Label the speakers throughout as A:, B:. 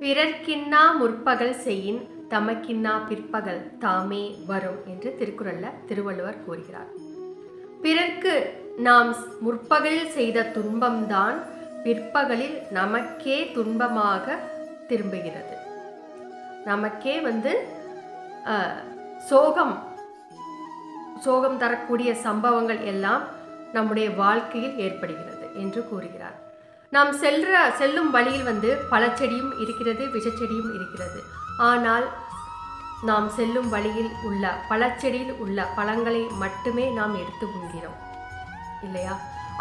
A: பிறர்க்கின்னா முற்பகல் செய்யின் தமக்கின்னா பிற்பகல் தாமே வரும் என்று திருக்குறள்ல திருவள்ளுவர் கூறுகிறார். பிறர்க்கு நாம் முற்பகலில் செய்த துன்பம்தான் பிற்பகலில் நமக்கே துன்பமாக திரும்புகிறது. நமக்கே சோகம் தரக்கூடிய சம்பவங்கள் எல்லாம் நம்முடைய வாழ்க்கையில் ஏற்படுகிறது என்று கூறுகிறார். நாம் செல்லும் வழியில் பழச்செடியும் இருக்கிறது, விஷச்செடியும் இருக்கிறது. ஆனால் நாம் செல்லும் வழியில் உள்ள பழச்செடியில் உள்ள பழங்களை மட்டுமே நாம் எடுத்து உண்கிறோம் இல்லையா?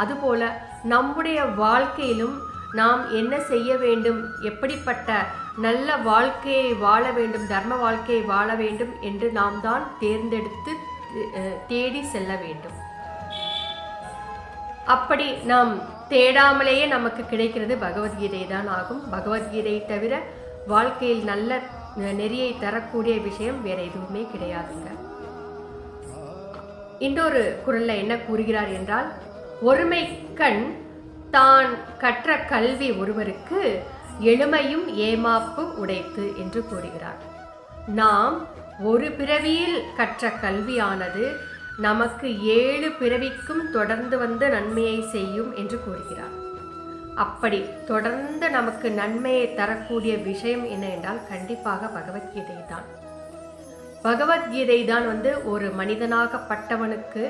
A: அதுபோல நம்முடைய வாழ்க்கையிலும் நாம் என்ன செய்ய வேண்டும், எப்படிப்பட்ட நல்ல வாழ்க்கையை வாழ வேண்டும், தர்ம வாழ்க்கையை வாழ வேண்டும் என்று நாம் தான் தேர்ந்தெடுத்து தேடி செல்ல வேண்டும். அப்படி நாம் தேடாமலேயே நமக்கு கிடைக்கிறது பகவத்கீதை தான் ஆகும். பகவத்கீதையை தவிர வாழ்க்கையில் நல்ல நெறியை தரக்கூடிய விஷயம் வேற எதுவுமே கிடையாதுங்க. இன்னொரு குறள்ல என்ன கூறுகிறார் என்றால், ஒருமை கண் தான் கற்ற கல்வி ஒருவருக்கு எளிமையும் ஏமாப்பு உடைத்து என்று கூறுகிறார். நாம் ஒரு பிறவியில் கற்ற கல்வியானது நமக்கு 7 பிறவிக்கும் தொடர்ந்து நன்மையை செய்யும் என்று கூறுகிறார். அப்படி தொடர்ந்து நமக்கு நன்மையை தரக்கூடிய விஷயம் என்ன என்றால் கண்டிப்பாக பகவத்கீதை தான். பகவத்கீதை தான் ஒரு மனிதனாகப்பட்டவனுக்கு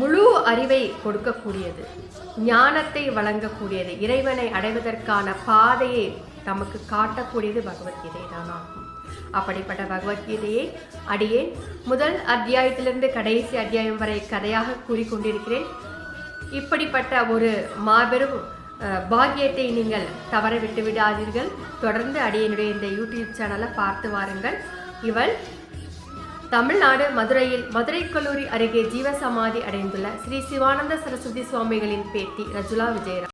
A: முழு அறிவை கொடுக்கக்கூடியது, ஞானத்தை வழங்கக்கூடியது, இறைவனை அடைவதற்கான பாதையை நமக்கு காட்டக்கூடியது பகவத்கீதை தான் ஆகும். அப்படிப்பட்ட பகவத்கீதையை அடியேன் முதல் அத்தியாயத்திலிருந்து கடைசி அத்தியாயம் வரை கதையாக கூறிக்கொண்டிருக்கிறேன். இப்படிப்பட்ட ஒரு மாபெரும் பாக்கியத்தை நீங்கள் தவற விட்டு விடாதீர்கள். தொடர்ந்து அடியனுடைய இந்த யூடியூப் சேனலை பார்த்து வாருங்கள். இவள் தமிழ்நாடு மதுரை கல்லூரி அருகே ஜீவசமாதி அடைந்துள்ள ஸ்ரீ சிவானந்த சரஸ்வதி சுவாமிகளின் பேத்தி ரஜுலா விஜயராம்.